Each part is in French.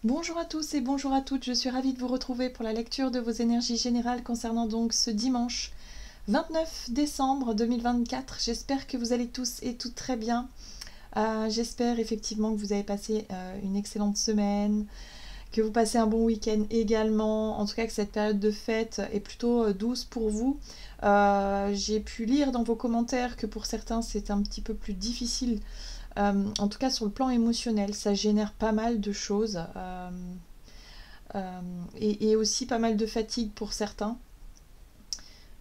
Bonjour à tous et bonjour à toutes, je suis ravie de vous retrouver pour la lecture de vos énergies générales concernant donc ce dimanche 29 décembre 2024. J'espère que vous allez tous et toutes très bien. J'espère effectivement que vous avez passé une excellente semaine, que vous passez un bon week-end également, en tout cas que cette période de fête est plutôt douce pour vous. J'ai pu lire dans vos commentaires que pour certains c'est un petit peu plus difficile. En tout cas sur le plan émotionnel, ça génère pas mal de choses et aussi pas mal de fatigue pour certains.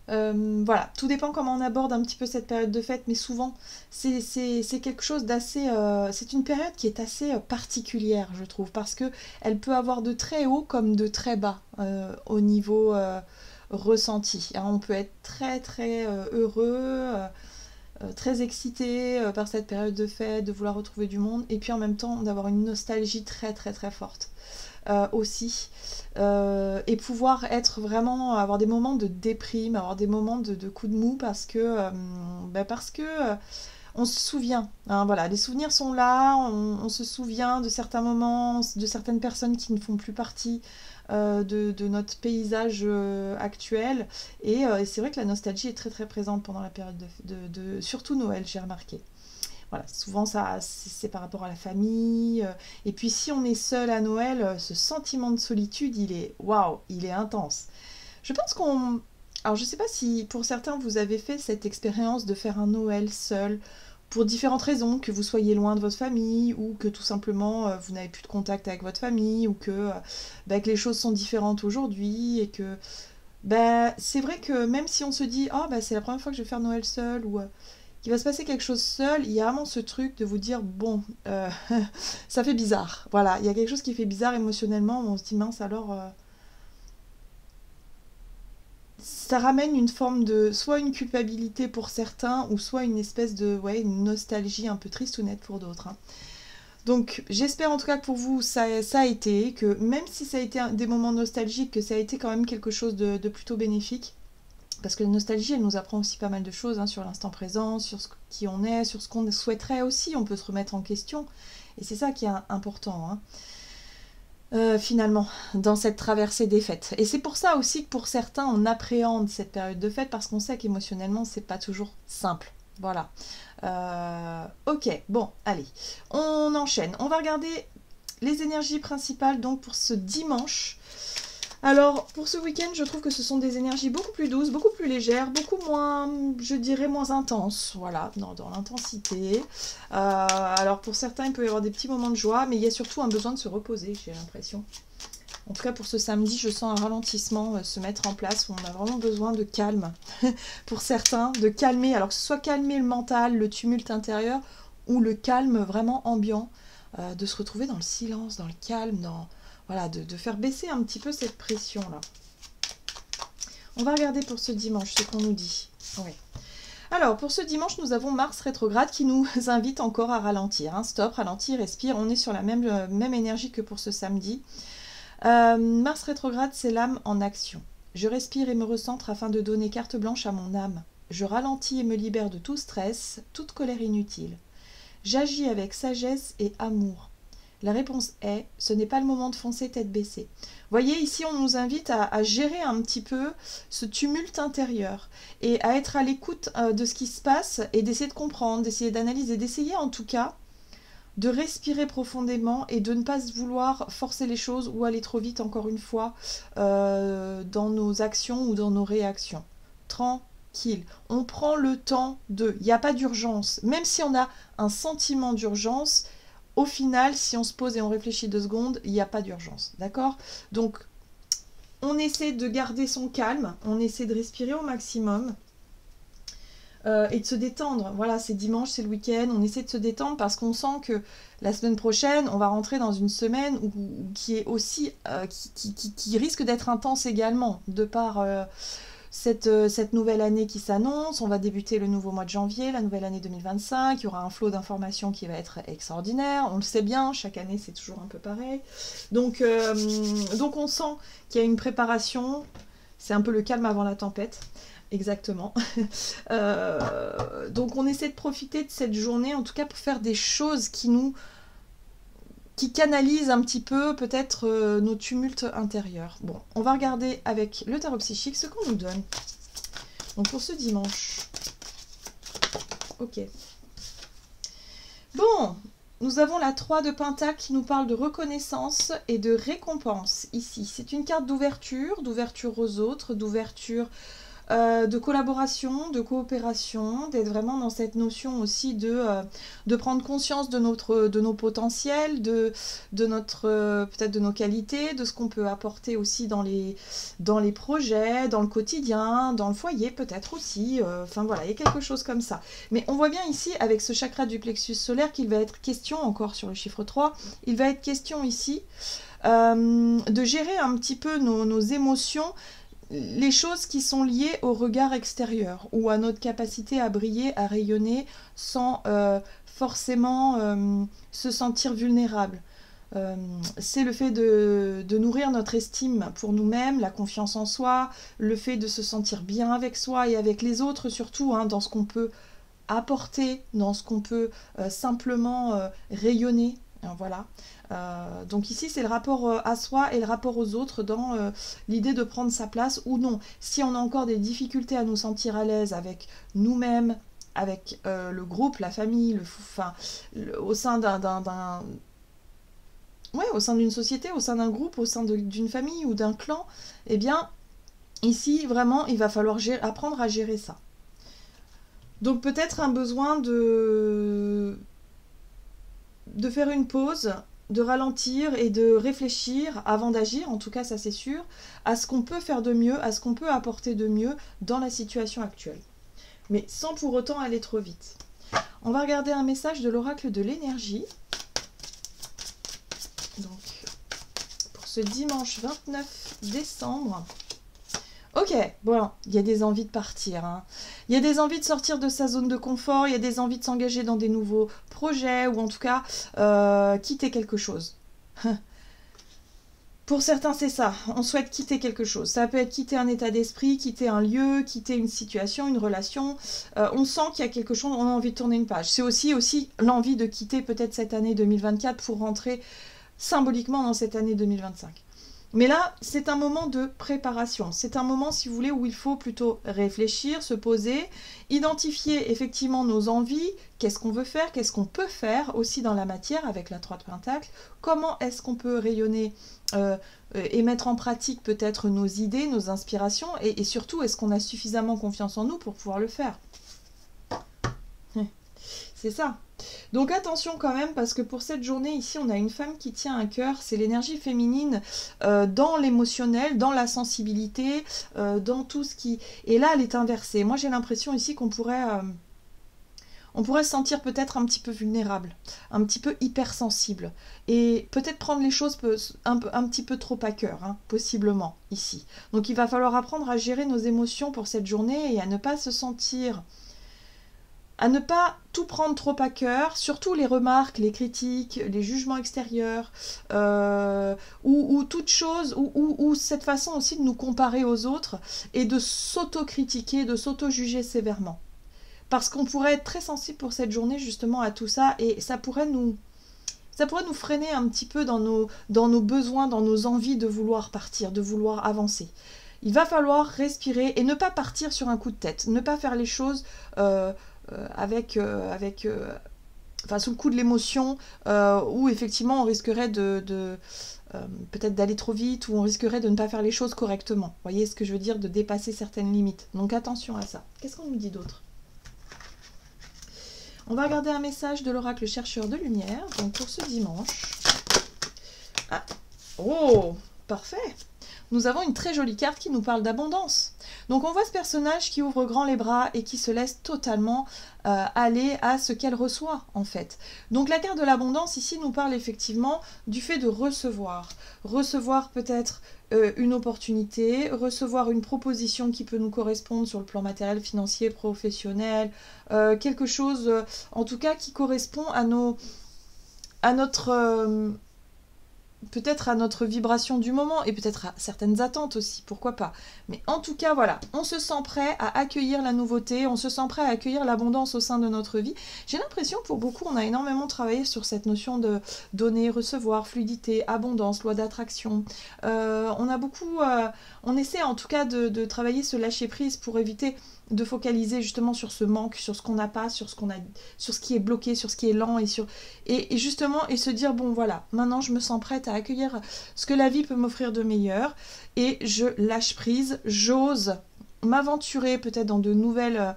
Voilà, tout dépend comment on aborde un petit peu cette période de fête, mais souvent c'est quelque chose d'assez... c'est une période qui est assez particulière, je trouve, parce que elle peut avoir de très haut comme de très bas au niveau ressenti. Hein, on peut être très très heureux, très excité par cette période de fête, de vouloir retrouver du monde, et puis en même temps d'avoir une nostalgie très très très forte aussi. Et pouvoir être vraiment, avoir des moments de déprime, avoir des moments de coups de mou parce que on se souvient, hein, voilà, les souvenirs sont là, on se souvient de certains moments, de certaines personnes qui ne font plus partie de notre paysage actuel. Et c'est vrai que la nostalgie est très très présente pendant la période surtout Noël, j'ai remarqué. Voilà, souvent ça c'est par rapport à la famille. Et puis si on est seul à Noël, ce sentiment de solitude, il est waouh, il est intense. Je pense qu'on... Alors je sais pas si pour certains vous avez fait cette expérience de faire un Noël seul pour différentes raisons, que vous soyez loin de votre famille ou que tout simplement vous n'avez plus de contact avec votre famille ou que les choses sont différentes aujourd'hui et que c'est vrai que même si on se dit oh c'est la première fois que je vais faire Noël seul ou qu'il va se passer quelque chose seul, il y a vraiment ce truc de vous dire bon ça fait bizarre. Voilà, il y a quelque chose qui fait bizarre émotionnellement, on se dit mince alors ça ramène une forme de soit une culpabilité pour certains ou soit une espèce de une nostalgie un peu triste ou nette pour d'autres. Hein. Donc j'espère en tout cas que pour vous ça a été, que même si ça a été des moments nostalgiques, que ça a été quand même quelque chose de plutôt bénéfique. Parce que la nostalgie, elle nous apprend aussi pas mal de choses hein, sur l'instant présent, sur qui on est, sur ce qu'on souhaiterait aussi. On peut se remettre en question. Et c'est ça qui est important, hein, finalement, dans cette traversée des fêtes. Et c'est pour ça aussi que pour certains, on appréhende cette période de fête, parce qu'on sait qu'émotionnellement, c'est pas toujours simple. Voilà. Ok, bon, allez. On enchaîne. On va regarder les énergies principales donc pour ce dimanche. Alors, pour ce week-end, je trouve que ce sont des énergies beaucoup plus douces, beaucoup plus légères, beaucoup moins, je dirais, moins intenses, voilà, dans l'intensité. Alors, pour certains, il peut y avoir des petits moments de joie, mais il y a surtout un besoin de se reposer, j'ai l'impression. En tout cas, pour ce samedi, je sens un ralentissement se mettre en place, où on a vraiment besoin de calme, pour certains, de calmer, alors que ce soit calmer le mental, le tumulte intérieur, ou le calme vraiment ambiant, de se retrouver dans le silence, dans le calme, voilà, de faire baisser un petit peu cette pression-là. On va regarder pour ce dimanche ce qu'on nous dit. Oui. Alors, pour ce dimanche, nous avons Mars rétrograde qui nous invite encore à ralentir. Hein. Stop, ralentir, respire. On est sur la même énergie que pour ce samedi. Mars rétrograde, c'est l'âme en action. Je respire et me recentre afin de donner carte blanche à mon âme. Je ralentis et me libère de tout stress, toute colère inutile. J'agis avec sagesse et amour. La réponse est, ce n'est pas le moment de foncer tête baissée. Voyez, ici, on nous invite à gérer un petit peu ce tumulte intérieur et à être à l'écoute de ce qui se passe et d'essayer de comprendre, d'essayer d'analyser, d'essayer en tout cas de respirer profondément et de ne pas vouloir forcer les choses ou aller trop vite, encore une fois, dans nos actions ou dans nos réactions. Tranquille. On prend le temps de... Il n'y a pas d'urgence. Même si on a un sentiment d'urgence, au final, si on se pose et on réfléchit 2 secondes, il n'y a pas d'urgence, d'accord? Donc, on essaie de garder son calme, on essaie de respirer au maximum et de se détendre. Voilà, c'est dimanche, c'est le week-end, on essaie de se détendre parce qu'on sent que la semaine prochaine, on va rentrer dans une semaine qui est aussi, qui risque d'être intense également, de par... cette nouvelle année qui s'annonce, on va débuter le nouveau mois de janvier, la nouvelle année 2025, il y aura un flot d'informations qui va être extraordinaire, on le sait bien, chaque année c'est toujours un peu pareil. Donc on sent qu'il y a une préparation, c'est un peu le calme avant la tempête, exactement. Donc on essaie de profiter de cette journée, en tout cas pour faire des choses qui qui canalise un petit peu peut-être nos tumultes intérieurs. Bon, on va regarder avec le tarot psychique ce qu'on nous donne. Donc pour ce dimanche. Ok. Bon, nous avons la 3 de Pentacle qui nous parle de reconnaissance et de récompense ici. C'est une carte d'ouverture aux autres, d'ouverture, de collaboration, de coopération, d'être vraiment dans cette notion aussi de prendre conscience de nos potentiels, de notre peut-être de nos qualités, de ce qu'on peut apporter aussi dans les projets, dans le quotidien, dans le foyer peut-être aussi. Enfin voilà, il y a quelque chose comme ça. Mais on voit bien ici avec ce chakra du plexus solaire qu'il va être question, encore sur le chiffre 3, il va être question ici de gérer un petit peu nos émotions, les choses qui sont liées au regard extérieur ou à notre capacité à briller, à rayonner sans forcément se sentir vulnérable. C'est le fait de nourrir notre estime pour nous-mêmes, la confiance en soi, le fait de se sentir bien avec soi et avec les autres surtout, hein, dans ce qu'on peut apporter, dans ce qu'on peut simplement rayonner. Voilà. Donc ici c'est le rapport à soi et le rapport aux autres dans l'idée de prendre sa place ou non. Si on a encore des difficultés à nous sentir à l'aise avec nous-mêmes, avec le groupe, la famille, au sein au sein d'une société, au sein d'un groupe, au sein d'une famille ou d'un clan, eh bien ici vraiment il va falloir apprendre à gérer ça. Donc peut-être un besoin de faire une pause, de ralentir et de réfléchir avant d'agir, en tout cas ça c'est sûr, à ce qu'on peut faire de mieux, à ce qu'on peut apporter de mieux dans la situation actuelle. Mais sans pour autant aller trop vite. On va regarder un message de l'oracle de l'énergie. Donc, pour ce dimanche 29 décembre... Ok, bon, il y a des envies de partir, hein. Il y a des envies de sortir de sa zone de confort, il y a des envies de s'engager dans des nouveaux projets, ou en tout cas, quitter quelque chose. Pour certains, c'est ça, on souhaite quitter quelque chose. Ça peut être quitter un état d'esprit, quitter un lieu, quitter une situation, une relation. On sent qu'il y a quelque chose, on a envie de tourner une page. C'est aussi l'envie de quitter peut-être cette année 2024 pour rentrer symboliquement dans cette année 2025. Mais là, c'est un moment de préparation. C'est un moment, si vous voulez, où il faut plutôt réfléchir, se poser, identifier effectivement nos envies, qu'est-ce qu'on veut faire, qu'est-ce qu'on peut faire aussi dans la matière avec la 3 de Pentacle, comment est-ce qu'on peut rayonner et mettre en pratique peut-être nos idées, nos inspirations, et surtout, est-ce qu'on a suffisamment confiance en nous pour pouvoir le faire? C'est ça. Donc attention quand même, parce que pour cette journée ici, on a une femme qui tient un cœur, c'est l'énergie féminine dans l'émotionnel, dans la sensibilité, dans tout ce qui... Et là, elle est inversée. Moi, j'ai l'impression ici qu'on pourrait se sentir peut-être un petit peu vulnérable, un petit peu hypersensible, et peut-être prendre les choses un petit peu trop à cœur, hein, possiblement, ici. Donc il va falloir apprendre à gérer nos émotions pour cette journée et à ne pas se sentir... à ne pas tout prendre trop à cœur, surtout les remarques, les critiques, les jugements extérieurs, ou toute chose, ou cette façon aussi de nous comparer aux autres et de s'auto-critiquer, de s'auto-juger sévèrement. Parce qu'on pourrait être très sensible pour cette journée justement à tout ça, et ça pourrait nous freiner un petit peu dans nos besoins, dans nos envies de vouloir partir, de vouloir avancer. Il va falloir respirer et ne pas partir sur un coup de tête, ne pas faire les choses... sous le coup de l'émotion, où effectivement on risquerait peut-être d'aller trop vite, ou on risquerait de ne pas faire les choses correctement. Vous voyez ce que je veux dire, de dépasser certaines limites. Donc attention à ça. Qu'est-ce qu'on nous dit d'autre? On va regarder un message de l'oracle chercheur de lumière, donc pour ce dimanche. Ah, oh, parfait! Nous avons une très jolie carte qui nous parle d'abondance. Donc on voit ce personnage qui ouvre grand les bras et qui se laisse totalement aller à ce qu'elle reçoit en fait. Donc la carte de l'abondance ici nous parle effectivement du fait de recevoir. Recevoir peut-être une opportunité, recevoir une proposition qui peut nous correspondre sur le plan matériel, financier, professionnel, quelque chose en tout cas qui correspond à notre... peut-être à notre vibration du moment et peut-être à certaines attentes aussi, pourquoi pas. Mais en tout cas, voilà, on se sent prêt à accueillir la nouveauté, on se sent prêt à accueillir l'abondance au sein de notre vie. J'ai l'impression que pour beaucoup, on a énormément travaillé sur cette notion de donner, recevoir, fluidité, abondance, loi d'attraction. On a beaucoup, on essaie en tout cas de travailler ce lâcher prise pour éviter de focaliser justement sur ce manque, sur ce qu'on n'a pas, sur ce qui est bloqué, sur ce qui est lent et justement et se dire bon voilà, maintenant je me sens prête à accueillir ce que la vie peut m'offrir de meilleur et je lâche prise, j'ose m'aventurer peut-être dans de nouvelles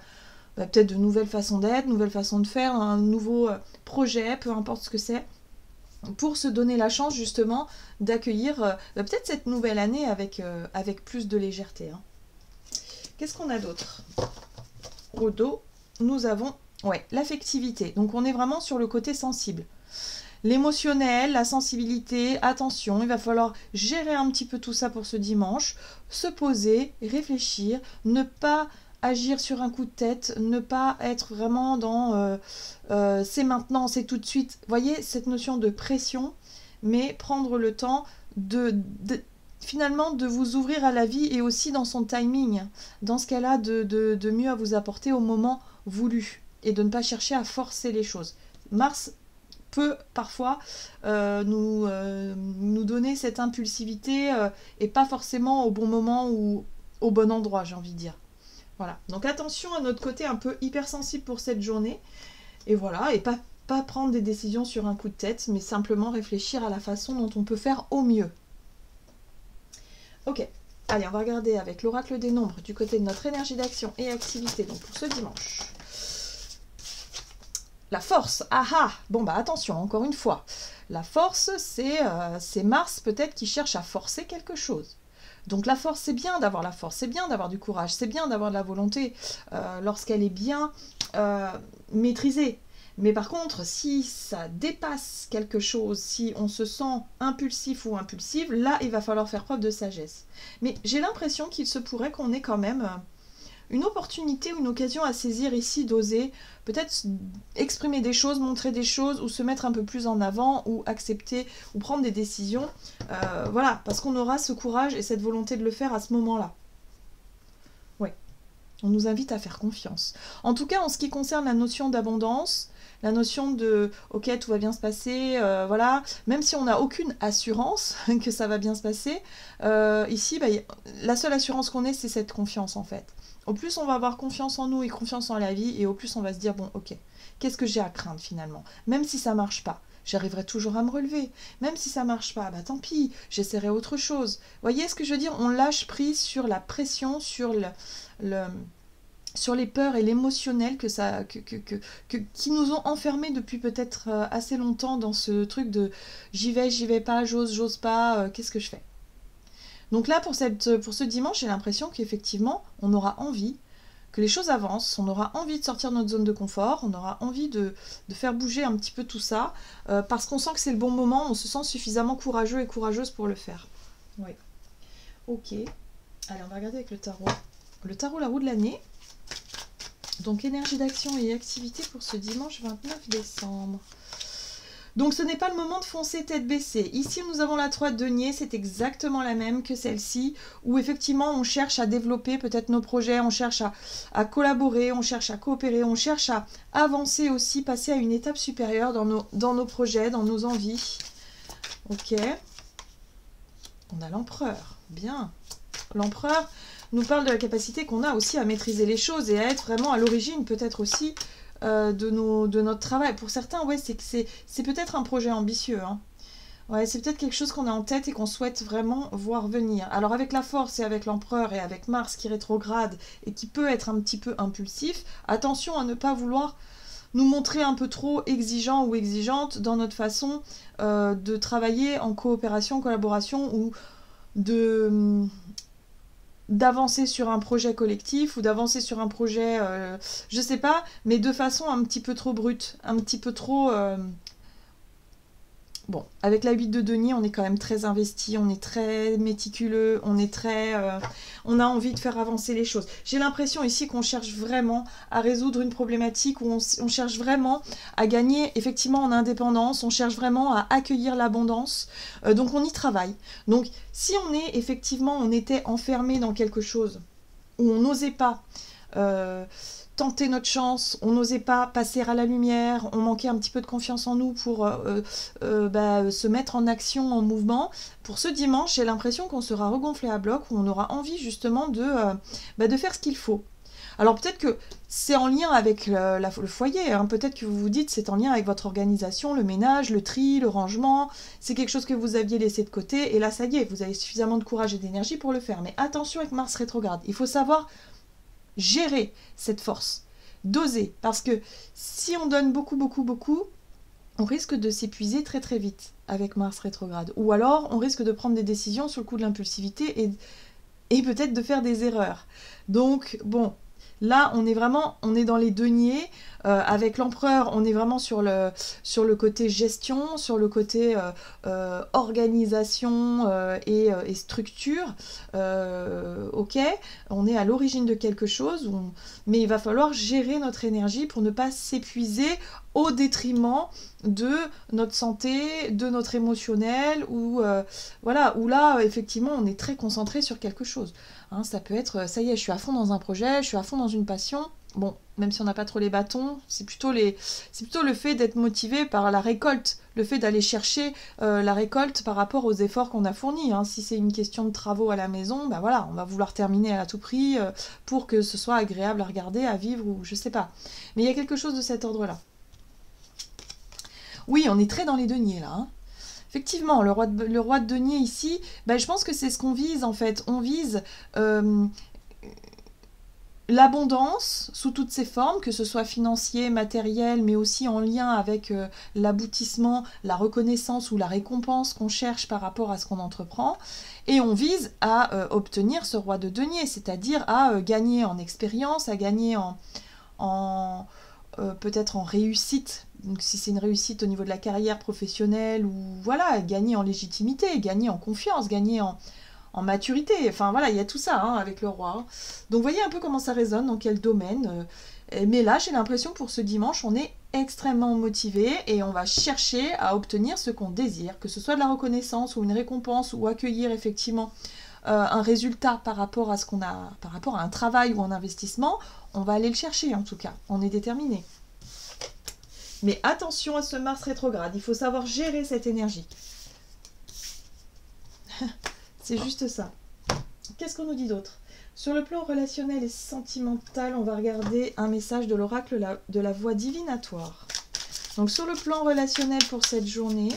peut-être de nouvelles façons d'être, nouvelles façons de faire, un nouveau projet, peu importe ce que c'est, pour se donner la chance justement d'accueillir peut-être cette nouvelle année avec plus de légèreté. Hein. Qu'est-ce qu'on a d'autre? Au dos, nous avons l'affectivité. Donc on est vraiment sur le côté sensible. L'émotionnel, la sensibilité, attention, il va falloir gérer un petit peu tout ça pour ce dimanche, se poser, réfléchir, ne pas agir sur un coup de tête, ne pas être vraiment dans c'est maintenant, c'est tout de suite. Vous voyez, cette notion de pression, mais prendre le temps finalement de vous ouvrir à la vie et aussi dans son timing, dans ce qu'elle a de mieux à vous apporter au moment voulu et de ne pas chercher à forcer les choses. Mars peut parfois nous donner cette impulsivité et pas forcément au bon moment ou au bon endroit, j'ai envie de dire. Voilà, donc attention à notre côté un peu hypersensible pour cette journée et voilà, et pas prendre des décisions sur un coup de tête, mais simplement réfléchir à la façon dont on peut faire au mieux. Ok, allez, on va regarder avec l'oracle des nombres du côté de notre énergie d'action et activité, donc pour ce dimanche. La force, bon bah attention, encore une fois, la force c'est Mars peut-être qui cherche à forcer quelque chose. Donc la force, c'est bien d'avoir la force, c'est bien d'avoir du courage, c'est bien d'avoir de la volonté lorsqu'elle est bien maîtrisée. Mais par contre, si ça dépasse quelque chose, si on se sent impulsif ou impulsive, là, il va falloir faire preuve de sagesse. Mais j'ai l'impression qu'il se pourrait qu'on ait quand même une opportunité ou une occasion à saisir ici, d'oser peut-être exprimer des choses, montrer des choses, ou se mettre un peu plus en avant, ou accepter, ou prendre des décisions. Voilà, parce qu'on aura ce courage et cette volonté de le faire à ce moment-là. Ouais, on nous invite à faire confiance. En tout cas, en ce qui concerne la notion d'abondance, la notion de « ok, tout va bien se passer voilà, même si on n'a aucune assurance que ça va bien se passer, ici, la seule assurance qu'on ait, c'est cette confiance en fait. Au plus on va avoir confiance en nous et confiance en la vie, et au plus on va se dire « bon, ok, qu'est-ce que j'ai à craindre finalement? Même si ça marche pas, j'arriverai toujours à me relever. Même si ça marche pas, bah tant pis, j'essaierai autre chose. » Vous voyez ce que je veux dire? On lâche prise sur la pression, sur sur les peurs et l'émotionnel qui nous ont enfermés depuis peut-être assez longtemps dans ce truc de j'y vais pas, j'ose pas, qu'est-ce que je fais? Donc là, pour ce dimanche, j'ai l'impression qu'effectivement, on aura envie que les choses avancent, on aura envie de sortir de notre zone de confort, on aura envie de faire bouger un petit peu tout ça, parce qu'on sent que c'est le bon moment, on se sent suffisamment courageux et courageuse pour le faire. Oui. Ok. Allez, on va regarder avec le tarot. Le tarot, la roue de l'année. Donc, énergie d'action et activité pour ce dimanche 29 décembre. Donc, ce n'est pas le moment de foncer tête baissée. Ici, nous avons la 3 de denier, c'est exactement la même que celle-ci, où effectivement, on cherche à développer peut-être nos projets, on cherche à collaborer, on cherche à coopérer, on cherche à avancer aussi, passer à une étape supérieure dans nos projets, dans nos envies. Ok. On a l'empereur. Bien. L'empereur nous parle de la capacité qu'on a aussi à maîtriser les choses et à être vraiment à l'origine peut-être aussi de notre travail. Pour certains, ouais, c'est peut-être un projet ambitieux. Hein. Ouais, c'est peut-être quelque chose qu'on a en tête et qu'on souhaite vraiment voir venir. Alors avec la force et avec l'empereur et avec Mars qui rétrograde et qui peut être un petit peu impulsif, attention à ne pas vouloir nous montrer un peu trop exigeant ou exigeante dans notre façon de travailler en coopération, collaboration ou d'avancer sur un projet collectif ou d'avancer sur un projet, je sais pas, mais de façon un petit peu trop brute, un petit peu trop Bon, avec la 8 de denier, on est quand même très investi, on est très méticuleux, on est très... on a envie de faire avancer les choses. J'ai l'impression ici qu'on cherche vraiment à résoudre une problématique, où on cherche vraiment à gagner effectivement en indépendance, on cherche vraiment à accueillir l'abondance, donc on y travaille. Donc si on est effectivement, on était enfermé dans quelque chose où on n'osait pas... tenter notre chance, on n'osait pas passer à la lumière, on manquait un petit peu de confiance en nous pour se mettre en action, en mouvement. Pour ce dimanche, j'ai l'impression qu'on sera regonflé à bloc, où on aura envie justement de faire ce qu'il faut. Alors peut-être que c'est en lien avec le foyer, hein. Peut-être que vous vous dites c'est en lien avec votre organisation, le ménage, le tri, le rangement, c'est quelque chose que vous aviez laissé de côté, et là ça y est, vous avez suffisamment de courage et d'énergie pour le faire. Mais attention avec Mars rétrograde, il faut savoir gérer cette force, doser, parce que si on donne beaucoup, on risque de s'épuiser très très vite avec Mars rétrograde, ou alors on risque de prendre des décisions sur le coup de l'impulsivité et peut-être de faire des erreurs. Donc bon, là on est dans les deniers, avec l'empereur, on est vraiment sur le côté gestion, sur le côté organisation et structure. Ok, on est à l'origine de quelque chose, mais il va falloir gérer notre énergie pour ne pas s'épuiser au détriment de notre santé, de notre émotionnel, où là, effectivement, on est très concentré sur quelque chose. Hein, ça peut être, ça y est, je suis à fond dans un projet, je suis à fond dans une passion. Bon, même si on n'a pas trop les bâtons, c'est plutôt le fait d'être motivé par la récolte, le fait d'aller chercher la récolte par rapport aux efforts qu'on a fournis. Hein. Si c'est une question de travaux à la maison, ben voilà, on va vouloir terminer à tout prix pour que ce soit agréable à regarder, à vivre, ou je sais pas. Mais il y a quelque chose de cet ordre-là. Oui, on est très dans les deniers là. Hein. Effectivement, le roi de denier ici, ben, je pense que c'est ce qu'on vise en fait. On vise l'abondance sous toutes ses formes, que ce soit financier, matériel, mais aussi en lien avec l'aboutissement, la reconnaissance ou la récompense qu'on cherche par rapport à ce qu'on entreprend. Et on vise à obtenir ce roi de denier, c'est-à-dire à gagner en expérience, à gagner peut-être en réussite. Donc si c'est une réussite au niveau de la carrière professionnelle, ou voilà, gagner en légitimité, gagner en confiance, gagner en maturité, enfin voilà, il y a tout ça hein, avec le roi. Donc voyez un peu comment ça résonne, dans quel domaine. Mais là, j'ai l'impression pour ce dimanche, on est extrêmement motivé et on va chercher à obtenir ce qu'on désire, que ce soit de la reconnaissance ou une récompense, ou accueillir effectivement un résultat par rapport à par rapport à un travail ou un investissement. On va aller le chercher en tout cas, on est déterminé. Mais attention à ce Mars rétrograde, il faut savoir gérer cette énergie. C'est juste ça. Qu'est-ce qu'on nous dit d'autre? Sur le plan relationnel et sentimental, on va regarder un message de l'oracle de la voix divinatoire. Donc sur le plan relationnel pour cette journée...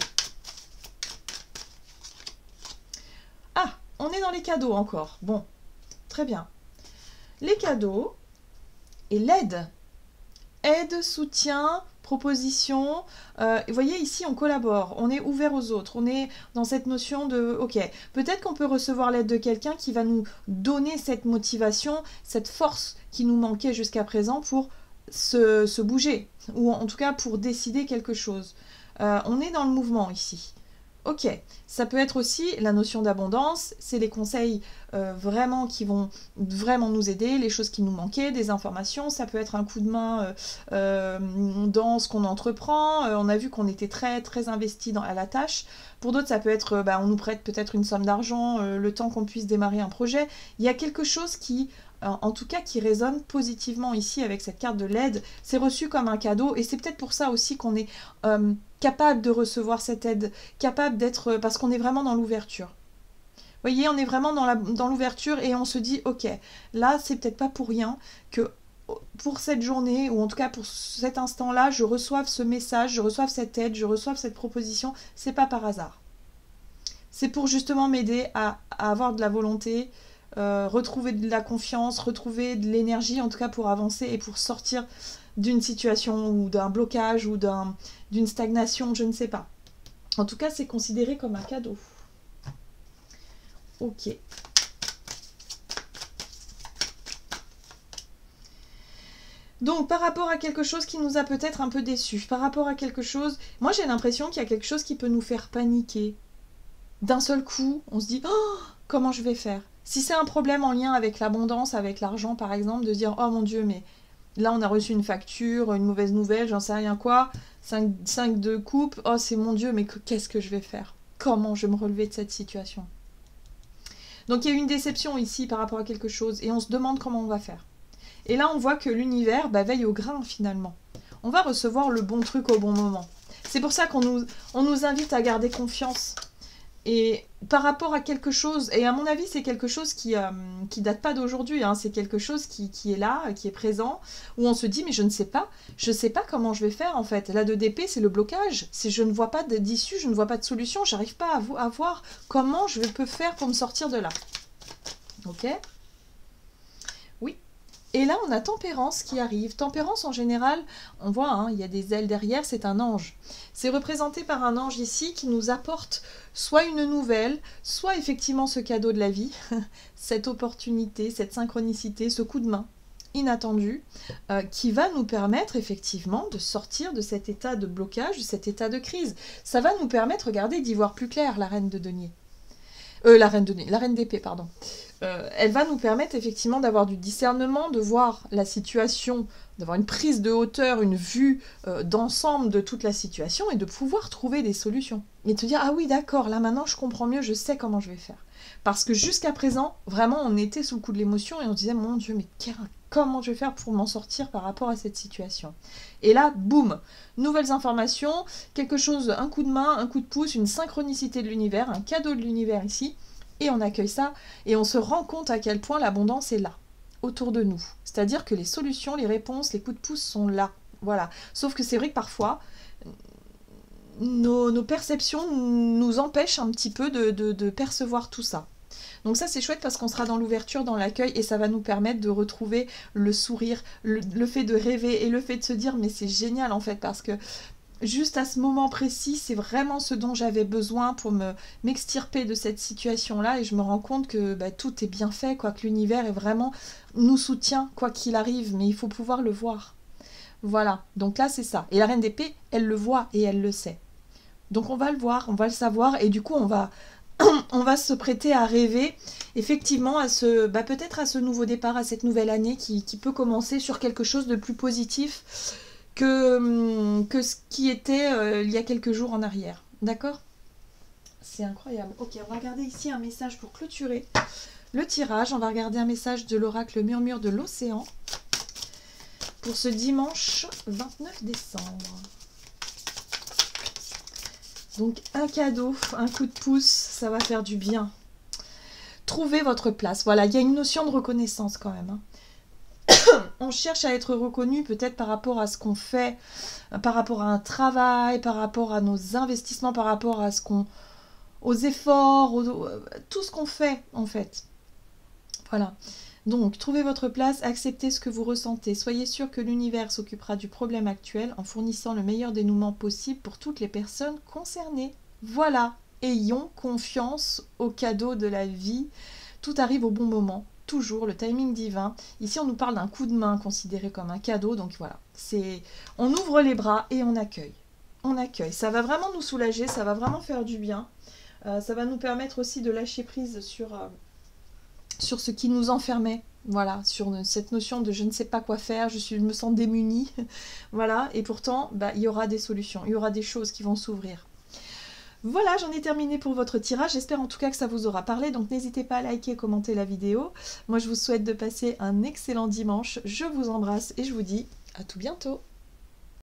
Ah, on est dans les cadeaux encore. Bon, très bien. Les cadeaux et l'aide. Aide, soutien... proposition, vous voyez ici on collabore, on est ouvert aux autres, on est dans cette notion de ok, peut-être qu'on peut recevoir l'aide de quelqu'un qui va nous donner cette motivation, cette force qui nous manquait jusqu'à présent pour se bouger, ou en tout cas pour décider quelque chose. On est dans le mouvement ici. Ok, ça peut être aussi la notion d'abondance, c'est les conseils vraiment qui vont vraiment nous aider, les choses qui nous manquaient, des informations, ça peut être un coup de main dans ce qu'on entreprend, on a vu qu'on était très très investi à la tâche. Pour d'autres ça peut être, on nous prête peut-être une somme d'argent, le temps qu'on puisse démarrer un projet. Il y a quelque chose qui, en tout cas qui résonne positivement ici avec cette carte de l'aide, c'est reçu comme un cadeau et c'est peut-être pour ça aussi qu'on est capable de recevoir cette aide, capable d'être, parce qu'on est vraiment dans l'ouverture. Vous voyez, on est vraiment dans l'ouverture et on se dit, ok, là c'est peut-être pas pour rien que pour cette journée, ou en tout cas pour cet instant-là, je reçoive ce message, je reçoive cette aide, je reçoive cette proposition, c'est pas par hasard. C'est pour justement m'aider à avoir de la volonté, retrouver de la confiance, retrouver de l'énergie, en tout cas pour avancer et pour sortir d'une situation ou d'un blocage ou d'une stagnation, je ne sais pas. En tout cas, c'est considéré comme un cadeau. Ok. Donc, par rapport à quelque chose qui nous a peut-être un peu déçus, par rapport à quelque chose... Moi, j'ai l'impression qu'il y a quelque chose qui peut nous faire paniquer. D'un seul coup, on se dit oh, « Comment je vais faire ?» Si c'est un problème en lien avec l'abondance, avec l'argent, par exemple, de dire « Oh mon Dieu, mais là, on a reçu une facture, une mauvaise nouvelle, j'en sais rien quoi, 5 de coupe, oh c'est mon Dieu, mais qu'est-ce que je vais faire? Comment je vais me relever de cette situation ?» Donc, il y a eu une déception ici par rapport à quelque chose, et on se demande comment on va faire. Et là, on voit que l'univers veille au grain, finalement. On va recevoir le bon truc au bon moment. C'est pour ça qu'on nous invite à garder confiance. Et par rapport à quelque chose, et à mon avis, c'est quelque chose qui date pas d'aujourd'hui, hein, c'est quelque chose qui est là, qui est présent, où on se dit, mais je ne sais pas comment je vais faire, en fait. La 2 d'épée, c'est le blocage. Je ne vois pas d'issue, je ne vois pas de solution, j'arrive pas à voir comment je peux faire pour me sortir de là. Ok ? Oui. Et là, on a Tempérance qui arrive. Tempérance, en général, on voit, hein, il y a des ailes derrière, c'est un ange. C'est représenté par un ange ici qui nous apporte soit une nouvelle, soit effectivement ce cadeau de la vie, cette opportunité, cette synchronicité, ce coup de main inattendu, qui va nous permettre effectivement de sortir de cet état de blocage, de cet état de crise. Ça va nous permettre, regardez, d'y voir plus clair, la reine de denier. La reine d'épée, pardon. Elle va nous permettre effectivement d'avoir du discernement, de voir la situation, d'avoir une prise de hauteur, une vue d'ensemble de toute la situation et de pouvoir trouver des solutions. Et de se dire, ah oui, d'accord, là maintenant je comprends mieux, je sais comment je vais faire. Parce que jusqu'à présent, vraiment, on était sous le coup de l'émotion et on se disait, mon Dieu, mais comment je vais faire pour m'en sortir par rapport à cette situation? Et là, boum, nouvelles informations, quelque chose, un coup de main, un coup de pouce, une synchronicité de l'univers, un cadeau de l'univers ici, et on accueille ça, et on se rend compte à quel point l'abondance est là, autour de nous. C'est-à-dire que les solutions, les réponses, les coups de pouce sont là. Voilà. Sauf que c'est vrai que parfois, nos perceptions nous empêchent un petit peu de percevoir tout ça. Donc ça, c'est chouette parce qu'on sera dans l'ouverture, dans l'accueil, et ça va nous permettre de retrouver le sourire, le fait de rêver, et le fait de se dire, mais c'est génial en fait, parce que juste à ce moment précis, c'est vraiment ce dont j'avais besoin pour m'extirper de cette situation-là, et je me rends compte que tout est bien fait, quoi, que l'univers est vraiment nous soutient, quoi qu'il arrive, mais il faut pouvoir le voir. Voilà, donc là c'est ça. Et la reine d'épée, elle le voit et elle le sait. Donc on va le voir, on va le savoir, et du coup on va se prêter à rêver, effectivement, à peut-être à ce nouveau départ, à cette nouvelle année qui peut commencer sur quelque chose de plus positif que ce qui était il y a quelques jours en arrière. D'accord ? C'est incroyable. Ok, on va regarder ici un message pour clôturer le tirage. On va regarder un message de l'oracle Murmure de l'Océan pour ce dimanche 29 décembre. Donc un cadeau, un coup de pouce, ça va faire du bien. Trouvez votre place. Voilà, il y a une notion de reconnaissance quand même. On cherche à être reconnu peut-être par rapport à ce qu'on fait, par rapport à un travail, par rapport à nos investissements, par rapport à aux efforts, tout ce qu'on fait en fait. Voilà. Donc, trouvez votre place, acceptez ce que vous ressentez. Soyez sûr que l'univers s'occupera du problème actuel en fournissant le meilleur dénouement possible pour toutes les personnes concernées. Voilà, ayons confiance au cadeau de la vie. Tout arrive au bon moment, toujours, le timing divin. Ici, on nous parle d'un coup de main considéré comme un cadeau. Donc voilà, on ouvre les bras et on accueille. On accueille. Ça va vraiment nous soulager, ça va vraiment faire du bien. Ça va nous permettre aussi de lâcher prise sur ce qui nous enfermait, voilà, sur cette notion de je ne sais pas quoi faire, je me sens démunie, voilà, et pourtant, il y aura des solutions, il y aura des choses qui vont s'ouvrir. Voilà, j'en ai terminé pour votre tirage, j'espère en tout cas que ça vous aura parlé, donc n'hésitez pas à liker et commenter la vidéo. Moi, je vous souhaite de passer un excellent dimanche, je vous embrasse et je vous dis à tout bientôt.